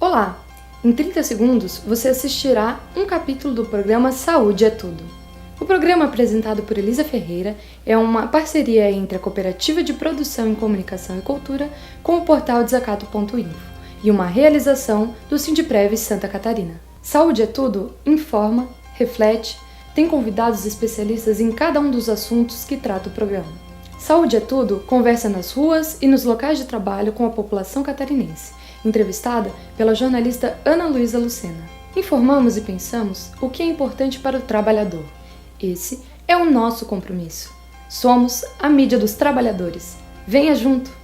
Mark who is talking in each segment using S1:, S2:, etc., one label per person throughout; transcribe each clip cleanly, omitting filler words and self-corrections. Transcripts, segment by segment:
S1: Olá! Em 30 segundos, você assistirá um capítulo do programa Saúde é Tudo. O programa apresentado por Elisa Ferreira é uma parceria entre a Cooperativa de Produção em Comunicação e Cultura com o portal Desacato.info e uma realização do Sindprev Santa Catarina. Saúde é Tudo informa, reflete, tem convidados especialistas em cada um dos assuntos que trata o programa. Saúde é Tudo conversa nas ruas e nos locais de trabalho com a população catarinense, entrevistada pela jornalista Ana Luísa Lucena. Informamos e pensamos o que é importante para o trabalhador. Esse é o nosso compromisso. Somos a mídia dos trabalhadores. Venha junto!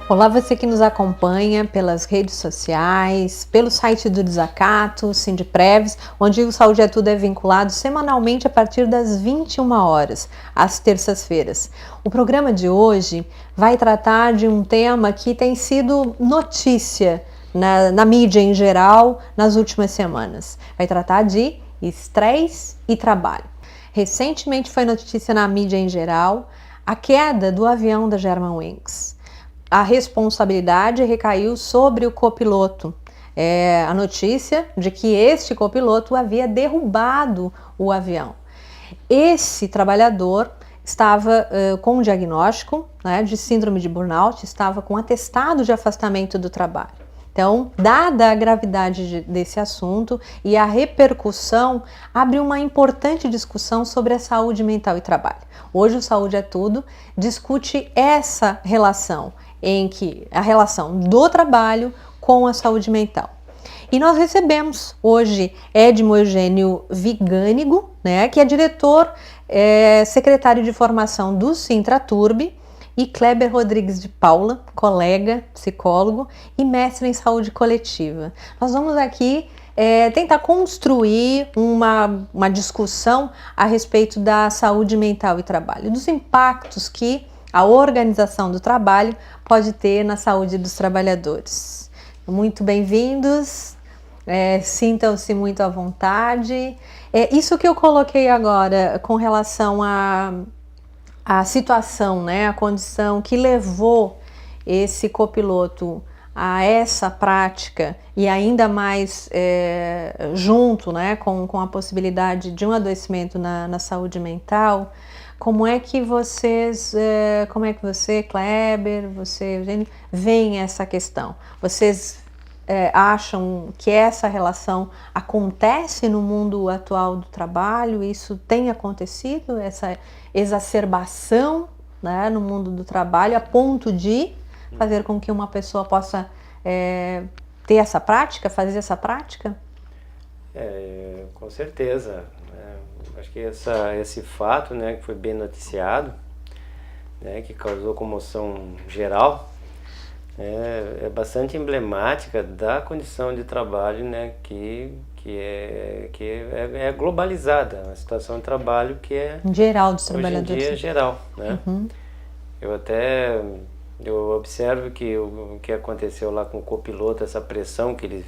S2: Olá, você que nos acompanha pelas redes sociais, pelo site do Desacato, Sindprevs, onde o Saúde é Tudo é vinculado semanalmente a partir das 21 horas, às terças-feiras. O programa de hoje vai tratar de um tema que tem sido notícia na mídia em geral nas últimas semanas. Vai tratar de estresse e trabalho. Recentemente foi notícia na mídia em geral a queda do avião da Germanwings. A responsabilidade recaiu sobre o copiloto. A notícia de que este copiloto havia derrubado o avião. Esse trabalhador estava com um diagnóstico, de síndrome de burnout, estava com atestado de afastamento do trabalho. Então, dada a gravidade desse assunto e a repercussão, abre uma importante discussão sobre a saúde mental e trabalho. Hoje o Saúde é Tudo discute essa relação, em que a relação do trabalho com a saúde mental. E nós recebemos hoje Edmo Eugênio Vigânigo, que é diretor, secretário de formação do Sintraturb, e Kleber Rodrigues de Paula, colega, psicólogo e mestre em saúde coletiva. Nós vamos aqui tentar construir uma discussão a respeito da saúde mental e trabalho, dos impactos que a organização do trabalho pode ter na saúde dos trabalhadores. Muito bem-vindos, sintam-se muito à vontade. Isso que eu coloquei agora com relação à situação, a condição que levou esse copiloto a essa prática e ainda mais junto com a possibilidade de um adoecimento na saúde mental. Como é que você, Kleber, você, Eugênio, veem essa questão? Vocês acham que essa relação acontece no mundo atual do trabalho? Isso tem acontecido, essa exacerbação no mundo do trabalho, a ponto de fazer com que uma pessoa possa ter essa prática, fazer essa prática?
S3: Com certeza. Acho que esse fato, que foi bem noticiado, que causou comoção geral, é bastante emblemática da condição de trabalho, que é globalizada, a situação de trabalho que é
S2: geral dos trabalhadores.
S3: Hoje em dia é geral,
S2: Uhum.
S3: Eu observo que o que aconteceu lá com o copiloto, essa pressão que ele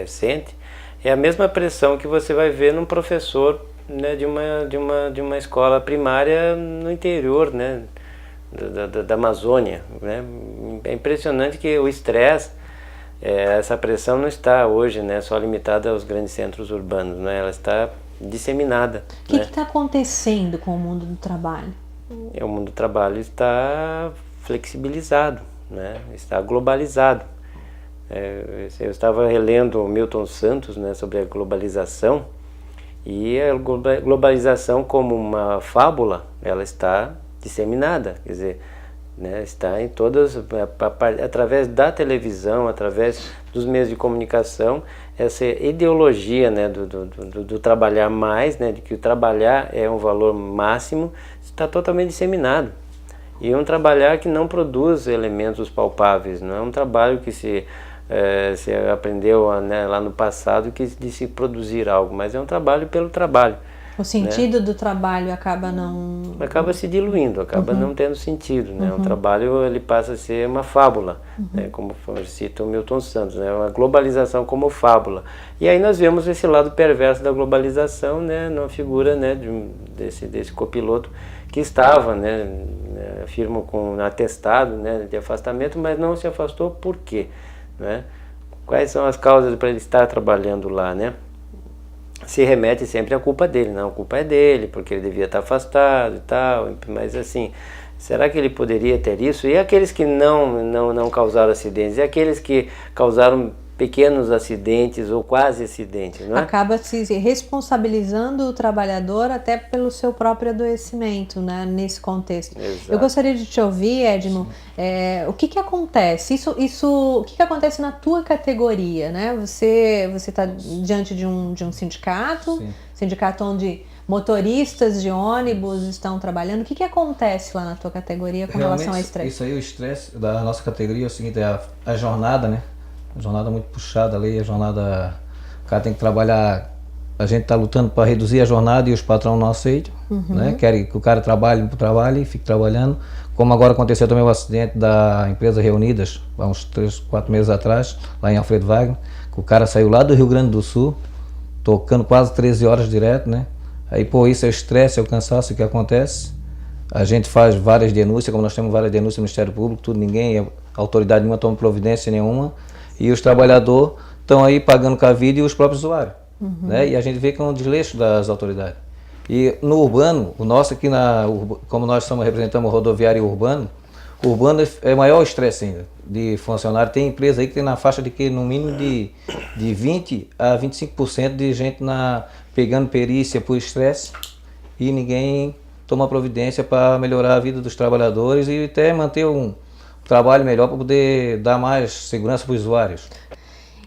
S3: sente, é a mesma pressão que você vai ver num professor de uma escola primária no interior da Amazônia. É impressionante que o estresse, essa pressão não está hoje só limitada aos grandes centros urbanos, ela está disseminada.
S2: O que está acontecendo com o mundo do trabalho?
S3: O mundo do trabalho está flexibilizado, está globalizado. Eu estava relendo o Milton Santos sobre a globalização, e a globalização como uma fábula, ela está disseminada, quer dizer, está em todas, através da televisão, através dos meios de comunicação, essa ideologia do trabalhar mais, de que o trabalhar é um valor máximo, está totalmente disseminado. E um trabalhar que não produz elementos palpáveis, não é um trabalho que se aprendeu lá no passado de se produzir algo, mas é um trabalho pelo trabalho.
S2: O sentido do trabalho acaba não...
S3: Acaba se diluindo, acaba não tendo sentido, né? O trabalho, ele passa a ser uma fábula, né? Como cita o Milton Santos, né? Uma globalização como fábula. E aí nós vemos esse lado perverso da globalização, né? Na figura, né? Desse copiloto que estava, né? Afirmo com atestado, né? De afastamento, mas não se afastou por quê, né? Quais são as causas para ele estar trabalhando lá, né? Se remete sempre à culpa dele, não, a culpa é dele, porque ele devia estar afastado e tal, mas assim, será que ele poderia ter isso? E aqueles que não causaram acidentes, e aqueles que causaram pequenos acidentes ou quase acidentes, não é?
S2: Acaba se responsabilizando o trabalhador até pelo seu próprio adoecimento, né, nesse contexto.
S3: Exato.
S2: Eu gostaria de te ouvir, Edmo, o que acontece? O que acontece na tua categoria, né? Você está diante de um sindicato,
S4: Sim.
S2: sindicato onde motoristas de ônibus estão trabalhando. O que acontece lá na tua categoria com relação ao estresse?
S4: Isso aí, o estresse da nossa categoria é o seguinte, é a jornada, né? A jornada muito puxada ali, a jornada... O cara tem que trabalhar... A gente está lutando para reduzir a jornada e os patrões não aceitam, né? Querem que o cara trabalhe e fique trabalhando. Como agora aconteceu também o acidente da empresa Reunidas, há uns 3, 4 meses atrás, lá em Alfredo Wagner, que o cara saiu lá do Rio Grande do Sul, tocando quase 13 horas direto, né? Aí, pô, isso é o estresse, é o cansaço que acontece. A gente faz várias denúncias, como nós temos várias denúncias no Ministério Público, tudo, ninguém, autoridade nenhuma toma providência nenhuma. E os trabalhadores estão aí pagando com a vida e os próprios usuários. Né? E a gente vê que é um desleixo das autoridades. E no urbano, o nosso aqui, como nós representamos o rodoviário urbano, o urbano é maior estresse ainda de funcionário. Tem empresa aí que tem na faixa de que no mínimo de 20% a 25% de gente pegando perícia por estresse e ninguém toma providência para melhorar a vida dos trabalhadores e até manter um trabalho melhor para poder dar mais segurança para os usuários.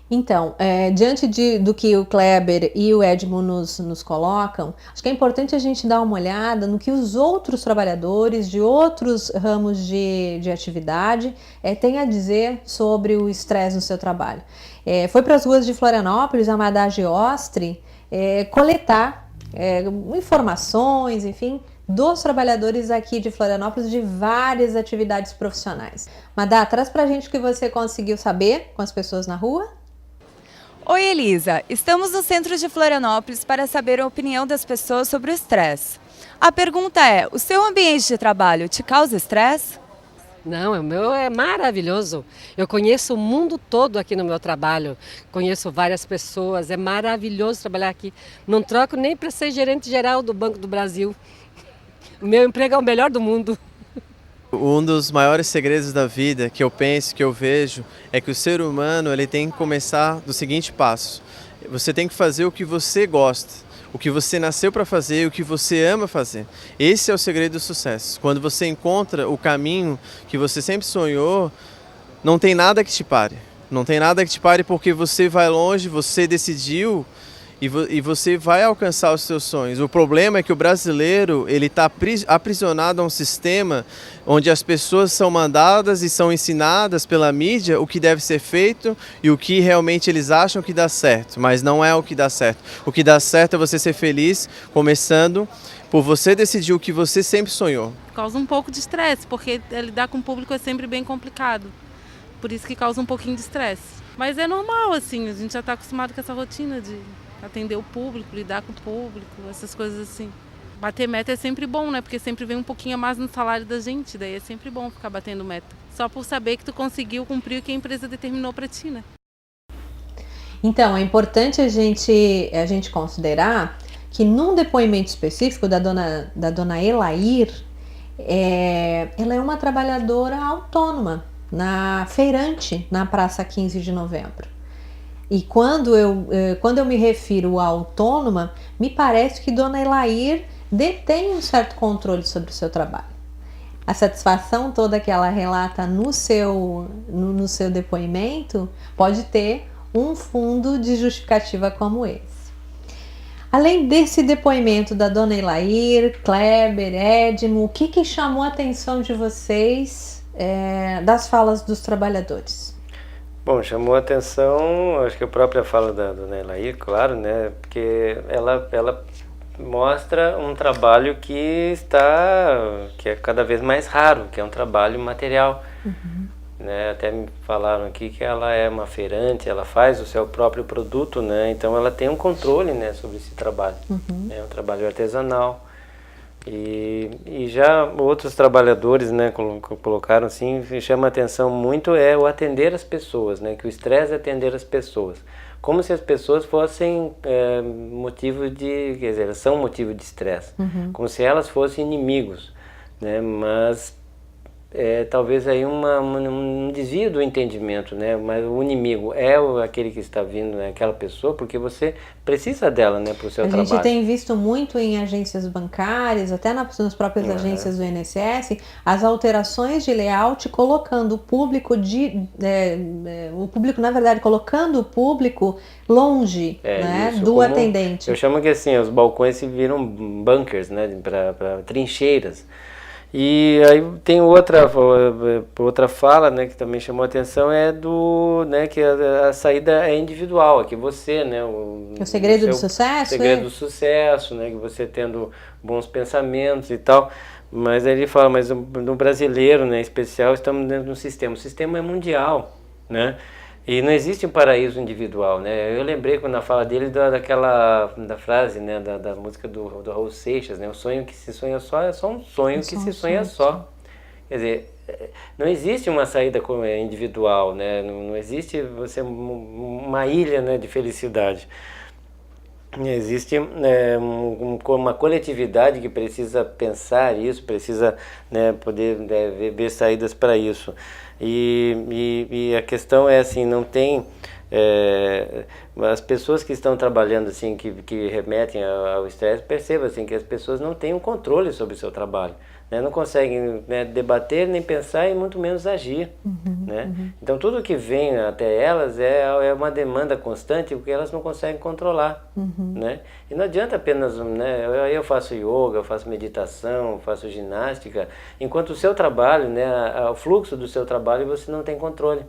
S2: Então, diante do que o Kleber e o Edmo nos colocam, acho que é importante a gente dar uma olhada no que os outros trabalhadores de outros ramos de atividade têm a dizer sobre o estresse no seu trabalho. Foi para as ruas de Florianópolis, a Madá Giostri, coletar informações, enfim, dos trabalhadores aqui de Florianópolis de várias atividades profissionais. Madá, traz pra gente o que você conseguiu saber com as pessoas na rua.
S5: Oi, Elisa. Estamos no centro de Florianópolis para saber a opinião das pessoas sobre o estresse. A pergunta é, o seu ambiente de trabalho te causa estresse?
S6: Não, o meu é maravilhoso. Eu conheço o mundo todo aqui no meu trabalho. Conheço várias pessoas, é maravilhoso trabalhar aqui. Não troco nem para ser gerente geral do Banco do Brasil. O meu emprego é o melhor do mundo.
S7: Um dos maiores segredos da vida que eu penso, que eu vejo, é que o ser humano ele tem que começar do seguinte passo. Você tem que fazer o que você gosta, o que você nasceu para fazer, o que você ama fazer. Esse é o segredo do sucesso. Quando você encontra o caminho que você sempre sonhou, não tem nada que te pare. Não tem nada que te pare porque você vai longe, você decidiu e você vai alcançar os seus sonhos. O problema é que o brasileiro ele está aprisionado a um sistema onde as pessoas são mandadas e são ensinadas pela mídia o que deve ser feito e o que realmente eles acham que dá certo, mas não é o que dá certo. O que dá certo é você ser feliz, começando por você decidir o que você sempre sonhou.
S8: Causa um pouco de estresse, porque lidar com o público é sempre bem complicado. Por isso que causa um pouquinho de estresse. Mas é normal, assim, a gente já está acostumado com essa rotina de atender o público, lidar com o público, essas coisas assim. Bater meta é sempre bom, né? Porque sempre vem um pouquinho a mais no salário da gente, daí é sempre bom ficar batendo meta. Só por saber que tu conseguiu cumprir o que a empresa determinou para ti, né?
S2: Então, é importante a gente considerar que num depoimento específico da dona Elair, ela é uma trabalhadora autônoma, feirante na Praça 15 de Novembro. E quando eu me refiro a autônoma, me parece que dona Elair detém um certo controle sobre o seu trabalho. A satisfação toda que ela relata no seu depoimento pode ter um fundo de justificativa como esse. Além desse depoimento da dona Elair, Kleber, Edmo, o que chamou a atenção de vocês das falas dos trabalhadores?
S3: Bom, chamou a atenção, acho que a própria fala da dona Elair, claro, né? Porque ela mostra um trabalho que é cada vez mais raro, que é um trabalho material. Né? Até me falaram aqui que ela é uma feirante, ela faz o seu próprio produto, né? Então ela tem um controle, né, sobre esse trabalho. É um trabalho artesanal. E já outros trabalhadores, né, colocaram assim, chama a atenção muito é o atender as pessoas, né, que o estresse é atender as pessoas, como se as pessoas fossem motivo de, quer dizer, elas são motivo de estresse, como se elas fossem inimigos, né, mas talvez aí um desvio do entendimento, né? Mas o inimigo é aquele que está vindo, né? Aquela pessoa, porque você precisa dela, né, para o seu trabalho.
S2: A gente tem visto muito em agências bancárias, até nas próprias agências do INSS, as alterações de layout colocando o público na verdade, colocando o público longe, né, do atendente.
S3: Eu chamo que assim, os balcões se viram bunkers, né, para trincheiras. E aí tem outra fala, né, que também chamou a atenção, né, que a saída é individual, que você, né,
S2: o segredo do sucesso,
S3: segredo do sucesso, né, que você tendo bons pensamentos e tal. Mas aí ele fala, mas no brasileiro, né, em especial, estamos dentro de um sistema. O sistema é mundial, né? E não existe um paraíso individual, né? Eu lembrei quando na fala dele da frase, né, da música do Raul Seixas, né? O sonho que se sonha só é só um sonho que se sonha só. Quer dizer, não existe uma saída individual, né? Não existe você uma ilha, né, de felicidade. Existe uma coletividade que precisa pensar isso, precisa, né, poder ver saídas para isso. E a questão é assim, não tem... as pessoas que estão trabalhando assim, que remetem ao estresse, percebam assim, que as pessoas não têm um controle sobre o seu trabalho, né? Não conseguem, né, debater, nem pensar e muito menos agir, né? Então tudo que vem até elas é uma demanda constante porque elas não conseguem controlar, né? E não adianta apenas, né, eu faço yoga, eu faço meditação, faço ginástica, enquanto o seu trabalho, né, o fluxo do seu trabalho você não tem controle.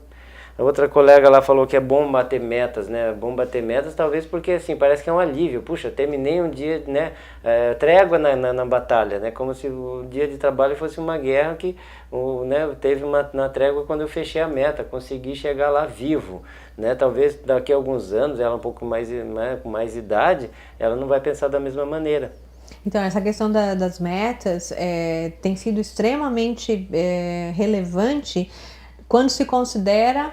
S3: A outra colega lá falou que é bom bater metas, né? Bom bater metas, talvez porque assim, parece que é um alívio. Puxa, terminei um dia, né? Trégua na batalha, né? Como se o dia de trabalho fosse uma guerra que, né, teve na trégua quando eu fechei a meta, consegui chegar lá vivo, né? Talvez daqui a alguns anos, ela um pouco mais, né, com mais idade, ela não vai pensar da mesma maneira.
S2: Então, essa questão das metas tem sido extremamente relevante quando se considera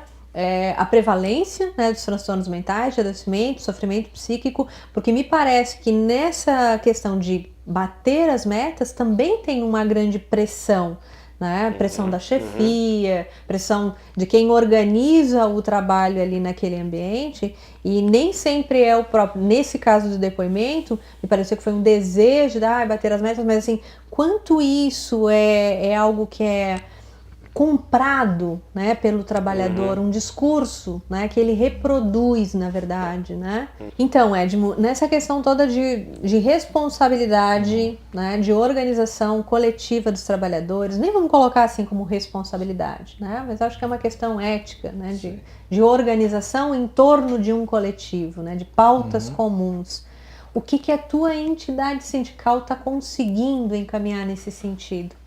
S2: a prevalência, né, dos transtornos mentais, de adoecimento, sofrimento psíquico, porque me parece que nessa questão de bater as metas também tem uma grande pressão, né? Pressão da chefia, pressão de quem organiza o trabalho ali naquele ambiente, e nem sempre é o próprio. Nesse caso do depoimento, me pareceu que foi um desejo de bater as metas, mas assim, quanto isso é algo que é comprado, né, pelo trabalhador, um discurso, né, que ele reproduz, na verdade, né? Então, Edmo, nessa questão toda de responsabilidade, né, de organização coletiva dos trabalhadores, nem vamos colocar assim como responsabilidade, né, mas acho que é uma questão ética, né, de organização em torno de um coletivo, né, de pautas comuns. O que a tua entidade sindical está conseguindo encaminhar nesse sentido?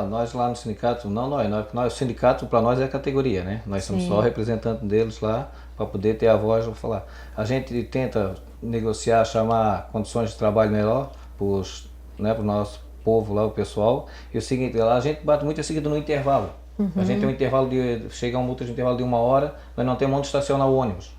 S4: Nós lá no sindicato, o sindicato para nós é a categoria, né? Nós somos só representantes deles lá para poder ter a voz para falar. A gente tenta negociar, chamar condições de trabalho melhor para o nosso povo lá, o pessoal. E o seguinte, lá a gente bate muito seguido no intervalo. A gente tem um intervalo chega um multa de intervalo de 1 hora, nós não temos onde estacionar o ônibus.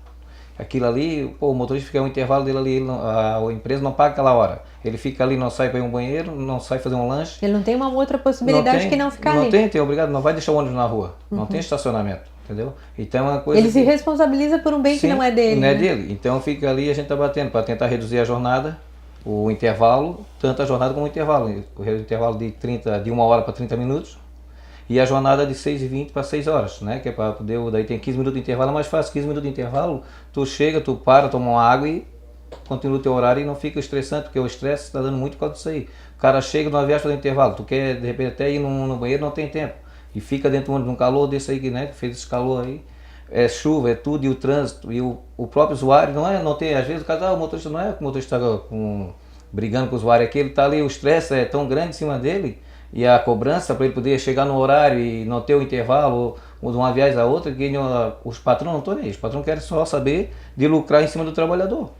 S4: Aquilo ali, o motorista fica um intervalo dele ali, a empresa não paga aquela hora. Ele fica ali, não sai para ir um banheiro, não sai fazer um lanche.
S2: Ele não tem uma outra possibilidade que não ficar ali.
S4: Não tem obrigado, não vai deixar o ônibus na rua. Não tem estacionamento, entendeu? Então é uma coisa.
S2: Ele se responsabiliza por um bem que não é dele.
S4: Não é dele. Então fica ali, a gente está batendo para tentar reduzir a jornada, o intervalo, tanto a jornada como o intervalo. O intervalo de 1 hora para 30 minutos. E a jornada de 6h20 para 6 horas, né? Que é para poder, daí tem 15 minutos de intervalo, é mais fácil, 15 minutos de intervalo, tu chega, tu para, toma uma água e continua o teu horário e não fica estressante, porque o estresse está dando muito por causa disso aí. O cara chega numa viagem para fazer intervalo, tu quer de repente até ir no banheiro, não tem tempo. E fica dentro de um calor desse aí, né? Que fez esse calor aí. É chuva, é tudo, e o trânsito, e o próprio usuário, não tem, às vezes o cara, o motorista não é o motorista com brigando com o usuário aqui, ele está ali, o estresse é tão grande em cima dele, e a cobrança para ele poder chegar no horário e não ter o intervalo, ou de uma viagem a outra, que os patrões não estão nem aí, os patrões querem só saber de lucrar em cima do trabalhador.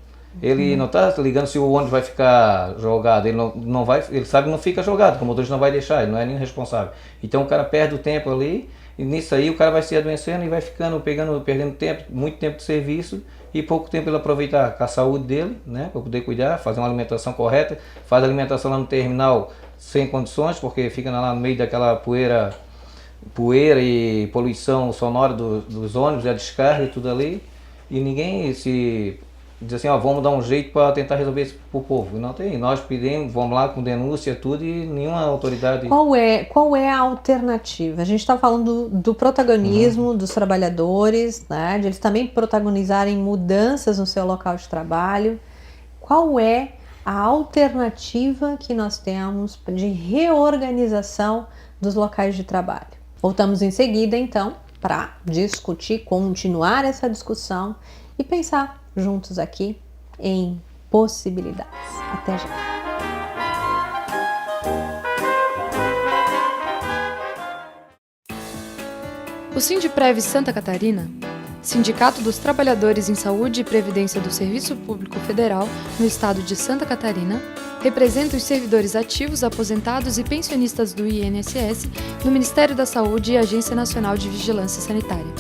S4: Ele não está ligando se o ônibus vai ficar jogado, ele não vai, ele sabe que não fica jogado, que o motorista não vai deixar, ele não é nem responsável. Então o cara perde o tempo ali, e nisso aí o cara vai se adoecendo e vai ficando, perdendo tempo, muito tempo de serviço e pouco tempo ele aproveitar com a saúde dele, né, para poder cuidar, fazer uma alimentação correta, faz a alimentação lá no terminal sem condições, porque fica lá no meio daquela poeira e poluição sonora dos ônibus, a descarga e tudo ali, e ninguém se diz assim, ó, vamos dar um jeito para tentar resolver isso para o povo. E não tem, nós pedimos, vamos lá com denúncia tudo e nenhuma autoridade...
S2: Qual é a alternativa? A gente está falando do protagonismo dos trabalhadores, né, de eles também protagonizarem mudanças no seu local de trabalho. Qual é a alternativa que nós temos de reorganização dos locais de trabalho? Voltamos em seguida, então, para discutir, continuar essa discussão e pensar juntos aqui em possibilidades. Até já!
S1: O Sindprev Santa Catarina, Sindicato dos Trabalhadores em Saúde e Previdência do Serviço Público Federal no estado de Santa Catarina, representa os servidores ativos, aposentados e pensionistas do INSS, do Ministério da Saúde e Agência Nacional de Vigilância Sanitária.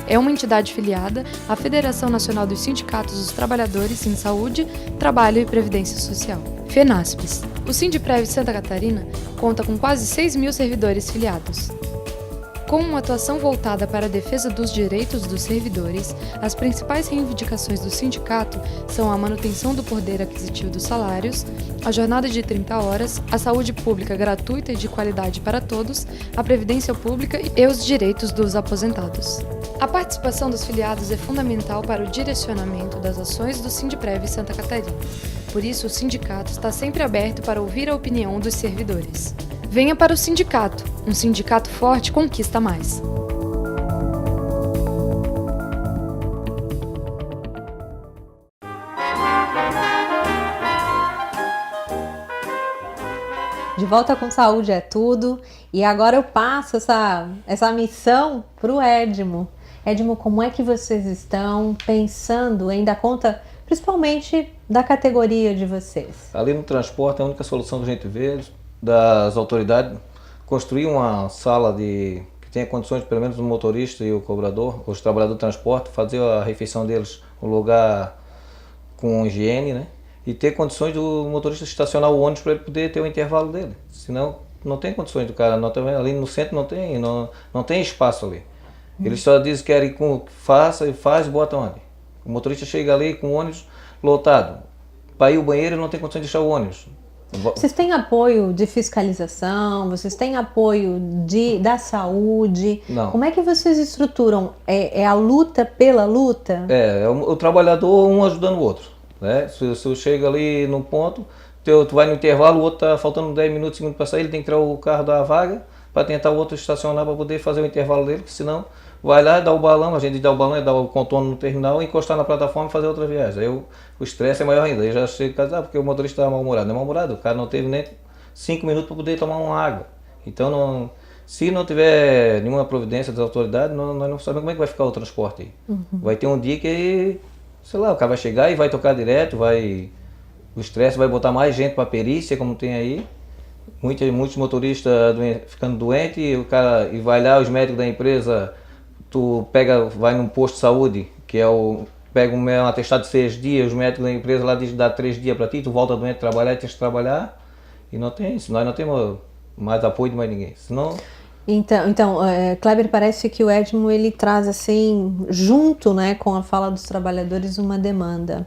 S1: É uma entidade filiada à Federação Nacional dos Sindicatos dos Trabalhadores em Saúde, Trabalho e Previdência Social, FENASPES. O Sindprev Santa Catarina conta com quase 6.000 servidores filiados. Com uma atuação voltada para a defesa dos direitos dos servidores, as principais reivindicações do sindicato são a manutenção do poder aquisitivo dos salários, a jornada de 30 horas, a saúde pública gratuita e de qualidade para todos, a previdência pública e os direitos dos aposentados. A participação dos filiados é fundamental para o direcionamento das ações do Sindprev Santa Catarina. Por isso, o sindicato está sempre aberto para ouvir a opinião dos servidores. Venha para o sindicato. Um sindicato forte conquista mais.
S2: De volta com Saúde é Tudo. E agora eu passo essa missão para o Edmo. Edmo, como é que vocês estão pensando em dar conta, principalmente da categoria de vocês?
S4: Ali no transporte, a única solução que a gente vê das autoridades, construir uma sala que tenha condições, pelo menos o motorista e o cobrador, os trabalhadores do transporte, fazer a refeição deles um lugar com higiene, né? E ter condições do motorista estacionar o ônibus para ele poder ter o intervalo dele. Senão, não tem condições do cara, ali no centro não tem espaço ali. Eles só dizem que querem faz e bota onde. O motorista chega ali com o ônibus lotado. Para ir ao banheiro, ele não tem condições de deixar o ônibus.
S2: Vocês têm apoio de fiscalização? Vocês têm apoio da saúde?
S4: Não.
S2: Como é que vocês estruturam? É a luta pela luta?
S4: É o trabalhador um ajudando o outro. Né? Se você chega ali num ponto, tu vai no intervalo, o outro está faltando 10 minutos, segundo para sair, ele tem que tirar o carro da vaga para tentar o outro estacionar para poder fazer o intervalo dele, porque senão vai lá, dá o balão, a gente dá o balão, dá o contorno no terminal, encostar na plataforma e fazer outra viagem. Aí o estresse é maior ainda. Aí já chega em casa, porque o motorista está mal-humorado. Não é mal-humorado, o cara não teve nem 5 minutos para poder tomar uma água. Então, se não tiver nenhuma providência das autoridades, nós não sabemos como é que vai ficar o transporte aí. Vai ter um dia que, sei lá, o cara vai chegar e vai tocar direto, o estresse vai botar mais gente para perícia, como tem aí. Muitos motoristas ficando doentes, e vai lá, os médicos da empresa, vai num posto de saúde, que pega um atestado de 6 dias, os médicos da empresa lá dizem que dá 3 dias para ti, tu volta doente trabalhar e tens que trabalhar, e não tem isso, nós não temos mais apoio de mais ninguém, senão...
S2: Então, Kleber, parece que o Edmo ele traz assim, junto, né, com a fala dos trabalhadores, uma demanda.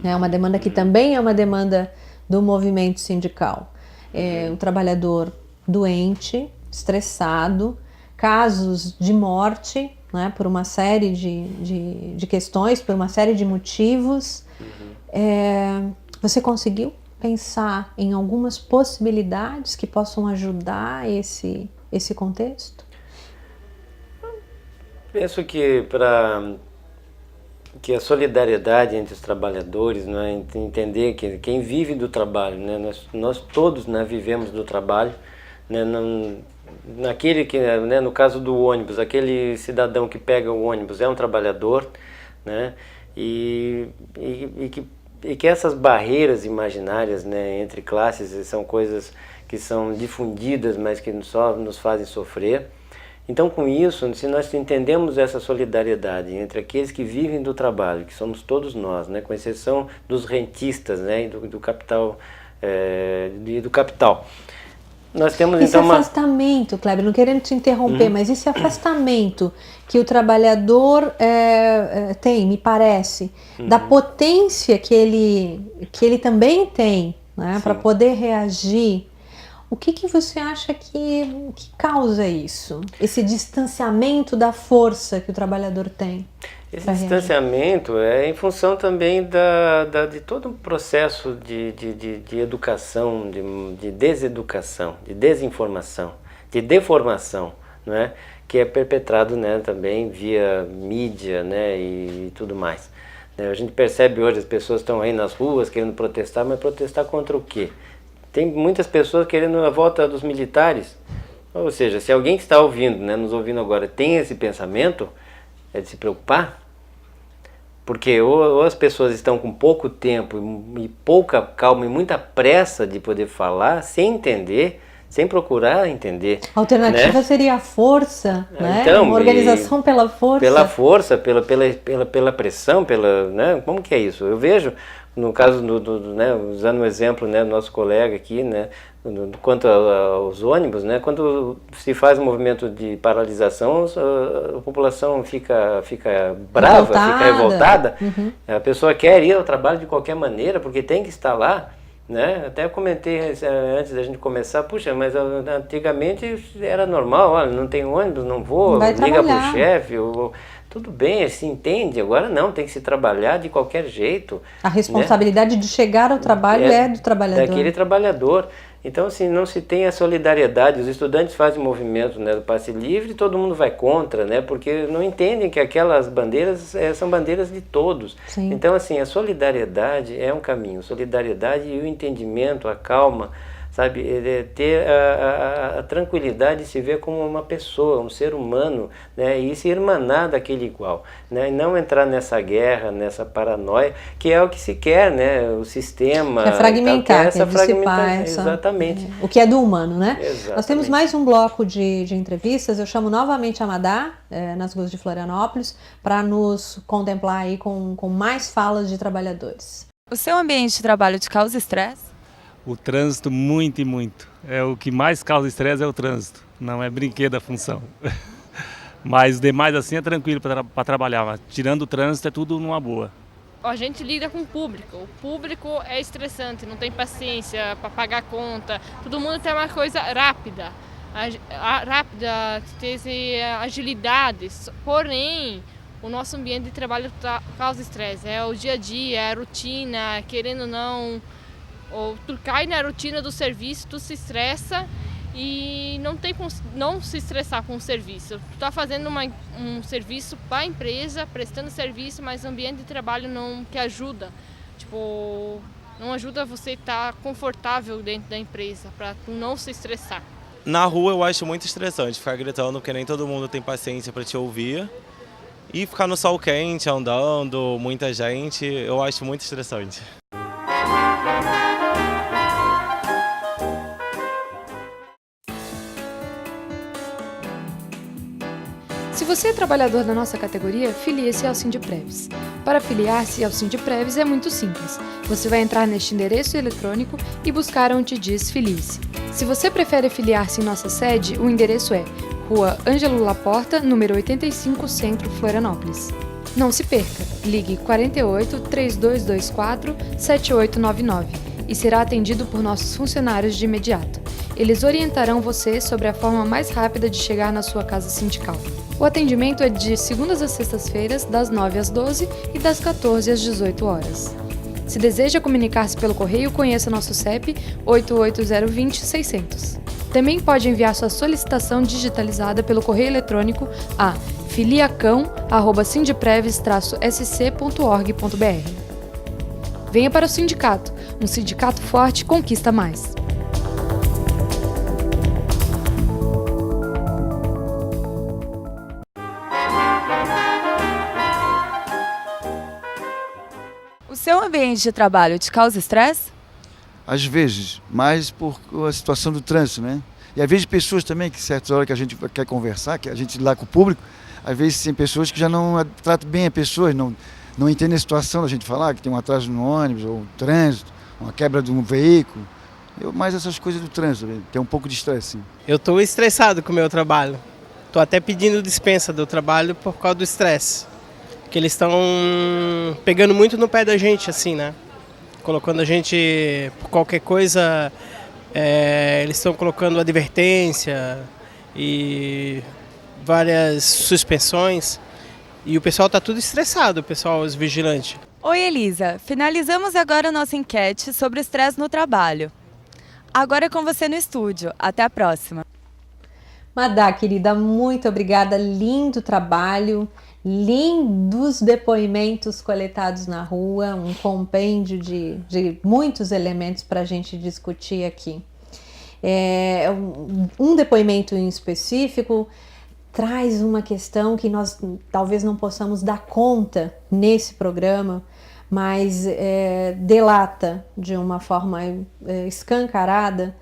S2: É uma demanda que também é uma demanda do movimento sindical. Um trabalhador doente, estressado, casos de morte, né, por uma série de questões, por uma série de motivos. Você conseguiu pensar em algumas possibilidades que possam ajudar esse contexto?
S3: Penso que para que a solidariedade entre os trabalhadores, né, entender que quem vive do trabalho, né, nós todos, né, vivemos do trabalho, né, naquele que, né, no caso do ônibus, aquele cidadão que pega o ônibus é um trabalhador, né, e que essas barreiras imaginárias, né, entre classes são coisas que são difundidas, mas que só nos fazem sofrer. Então, com isso, se nós entendemos essa solidariedade entre aqueles que vivem do trabalho, que somos todos nós, né, com exceção dos rentistas, né, e do capital, do capital. Nós temos
S2: Esse
S3: então
S2: afastamento, Kleber, não querendo te interromper, mas esse afastamento que o trabalhador tem, me parece, da potência que ele também tem, né, para poder reagir. O que você acha que causa isso? Esse distanciamento da força que o trabalhador tem?
S3: Esse distanciamento é em função também de todo um processo de educação, de deseducação, de desinformação, de deformação, não é? Que é perpetrado, né, também via mídia, né, e tudo mais. A gente percebe hoje as pessoas estão aí nas ruas querendo protestar, mas protestar contra o quê? Tem muitas pessoas querendo a volta dos militares. Ou seja, se alguém que está ouvindo, né, nos ouvindo agora, tem esse pensamento, é de se preocupar. Porque ou as pessoas estão com pouco tempo e pouca calma e muita pressa de poder falar, sem entender, sem procurar entender.
S2: A alternativa, né, seria a força, né?
S3: Então,
S2: uma organização pela força.
S3: Pela força, pela pressão, né? Como que é isso? Eu vejo, no caso né, usando o exemplo, né, do nosso colega aqui, né, quanto aos ônibus, né, quando se faz um movimento de paralisação, a população fica brava, fica revoltada. A pessoa quer ir ao trabalho de qualquer maneira, porque tem que estar lá. Né? Até comentei antes da gente começar, puxa, mas antigamente era normal, olha, não tem ônibus, não vou, liga pro chefe, tudo bem, se entende, agora não, tem que se trabalhar de qualquer jeito.
S2: A responsabilidade, né, de chegar ao trabalho é do trabalhador.
S3: Daquele trabalhador. Então, assim, não se tem a solidariedade, os estudantes fazem movimento, né, do passe livre e todo mundo vai contra, né, porque não entendem que aquelas bandeiras são bandeiras de todos.
S2: Sim.
S3: Então, assim, a solidariedade é um caminho, solidariedade e o entendimento, a calma, sabe, ter a tranquilidade de se ver como uma pessoa, um ser humano, né, e se irmanar daquele igual, né, e não entrar nessa guerra, nessa paranoia, que é o que se quer, né, o sistema...
S2: Que é fragmentar,
S3: que é
S2: dissipar
S3: exatamente.
S2: O que é do humano, né?
S3: Exatamente.
S2: Nós temos mais um bloco de entrevistas, eu chamo novamente a Madá, nas ruas de Florianópolis, para nos contemplar aí com mais falas de trabalhadores.
S5: O seu ambiente de trabalho te causa estresse?
S9: O trânsito, muito e muito. O que mais causa estresse é o trânsito, não é brinquedo a função. Mas demais assim é tranquilo para trabalhar, mas tirando o trânsito é tudo numa boa.
S10: A gente lida com o público é estressante, não tem paciência para pagar a conta, todo mundo tem uma coisa rápida, tem agilidade, porém o nosso ambiente de trabalho causa estresse, é o dia a dia, é a rotina, querendo ou não, ou tu cai na rotina do serviço, tu se estressa e não se estressar com o serviço. Tu está fazendo um serviço para a empresa, prestando serviço, mas o ambiente de trabalho não te ajuda. Tipo, não ajuda você a estar confortável dentro da empresa, para tu não se estressar.
S11: Na rua eu acho muito estressante ficar gritando, porque nem todo mundo tem paciência para te ouvir. E ficar no sol quente, andando, muita gente, eu acho muito estressante.
S1: Se você é trabalhador da nossa categoria, filie-se ao Sindiprévios. Para filiar-se ao Sindiprévios é muito simples. Você vai entrar neste endereço eletrônico e buscar onde diz filie-se. Se você prefere filiar-se em nossa sede, o endereço é Rua Ângelo Laporta, número 85, Centro, Florianópolis. Não se perca, ligue 48 3224 7899 e será atendido por nossos funcionários de imediato. Eles orientarão você sobre a forma mais rápida de chegar na sua casa sindical. O atendimento é de segundas a sextas-feiras, das 9 às 12 e das 14 às 18 horas. Se deseja comunicar-se pelo correio, conheça nosso CEP 88020-600. Também pode enviar sua solicitação digitalizada pelo correio eletrônico a filiacão@sindipreves-sc.org.br. Venha para o sindicato. Um sindicato forte conquista mais.
S5: O seu ambiente de trabalho te causa estresse?
S12: Às vezes, mas por a situação do trânsito, né? E às vezes pessoas também, que certas horas que a gente quer conversar, que a gente lá com o público, às vezes tem pessoas que já não tratam bem as pessoas, não entendem a situação da gente falar, que tem um atraso no ônibus, ou um trânsito, uma quebra de um veículo. Mais essas coisas do trânsito, tem um pouco de estresse, sim.
S13: Eu estou estressado com o meu trabalho. Estou até pedindo dispensa do trabalho por causa do estresse. Que eles estão pegando muito no pé da gente, assim, né? Colocando a gente por qualquer coisa, eles estão colocando advertência e várias suspensões. E o pessoal está tudo estressado, o pessoal, os vigilantes.
S5: Oi, Elisa. Finalizamos agora a nossa enquete sobre o estresse no trabalho. Agora é com você no estúdio. Até a próxima.
S2: Madá, querida, muito obrigada. Lindo trabalho. Lindos depoimentos coletados na rua, um compêndio de muitos elementos para a gente discutir aqui. Um depoimento em específico traz uma questão que nós talvez não possamos dar conta nesse programa, mas delata de uma forma escancarada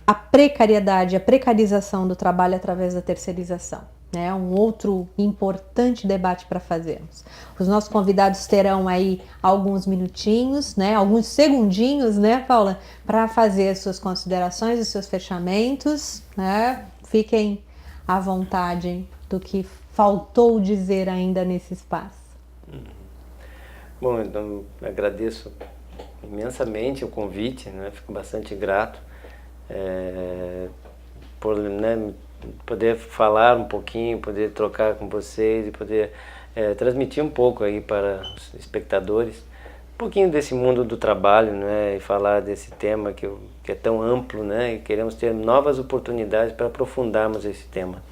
S2: a precariedade, a precarização do trabalho através da terceirização. Um outro importante debate para fazermos. Os nossos convidados terão aí alguns minutinhos, alguns segundinhos, Paula, para fazer as suas considerações, os seus fechamentos, Fiquem à vontade do que faltou dizer ainda nesse espaço.
S3: Bom, então agradeço imensamente o convite, fico bastante grato por poder falar um pouquinho, poder trocar com vocês e poder transmitir um pouco aí para os espectadores um pouquinho desse mundo do trabalho, e falar desse tema que é tão amplo, e queremos ter novas oportunidades para aprofundarmos esse tema.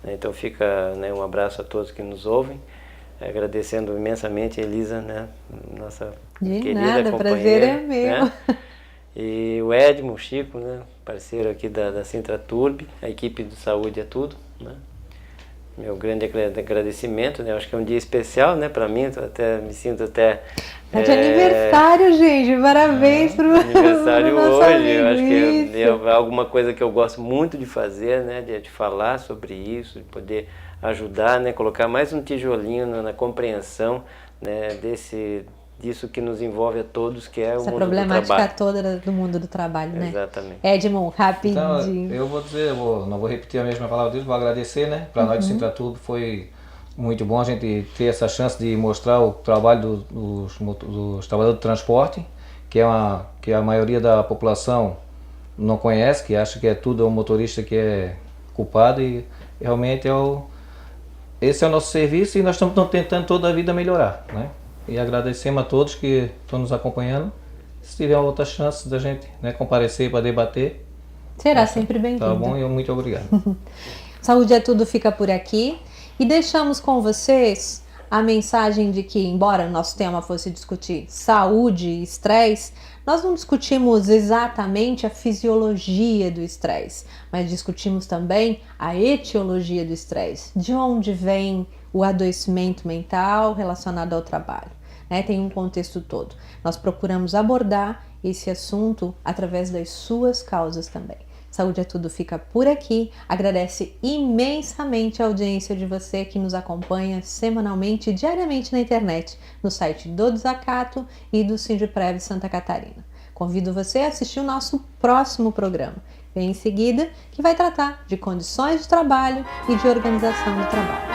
S3: Então fica um abraço a todos que nos ouvem, agradecendo imensamente a Elisa, nossa querida companheira.
S2: Prazer é meu.
S3: E o Edmo, o Chico, parceiro aqui da Sintraturb, a equipe do Saúde é Tudo. Meu grande agradecimento, acho que é um dia especial para mim, me sinto até...
S2: É de aniversário, gente, parabéns para o
S3: aniversário
S2: nosso
S3: hoje,
S2: amigo,
S3: eu acho que é alguma coisa que eu gosto muito de fazer, de falar sobre isso, de poder ajudar, colocar mais um tijolinho na compreensão disso que nos envolve a todos, que é o mundo do trabalho. Essa
S2: problemática toda do mundo do trabalho,
S3: Exatamente.
S2: Edmond, rapidinho.
S4: Então, eu vou dizer, não vou repetir a mesma palavra deles, vou agradecer, Para nós do Sintraturb foi muito bom a gente ter essa chance de mostrar o trabalho dos trabalhadores do transporte, que é a maioria da população não conhece, que acha que é tudo o motorista que é culpado, e realmente esse é o nosso serviço e nós estamos tentando toda a vida melhorar, E agradecemos a todos que estão nos acompanhando. Se tiver outra chance da gente comparecer para debater,
S2: será sempre bem-vindo.
S4: Tá bom, e muito obrigado.
S2: Saúde é Tudo fica por aqui e deixamos com vocês a mensagem de que, embora nosso tema fosse discutir saúde e estresse, nós não discutimos exatamente a fisiologia do estresse, mas discutimos também a etiologia do estresse, de onde vem o adoecimento mental relacionado ao trabalho. Tem um contexto todo. Nós procuramos abordar esse assunto através das suas causas também. Saúde é Tudo fica por aqui. Agradece imensamente a audiência de você que nos acompanha semanalmente e diariamente na internet, no site do Desacato e do Sindiprev Santa Catarina. Convido você a assistir o nosso próximo programa, vem em seguida, que vai tratar de condições de trabalho e de organização do trabalho.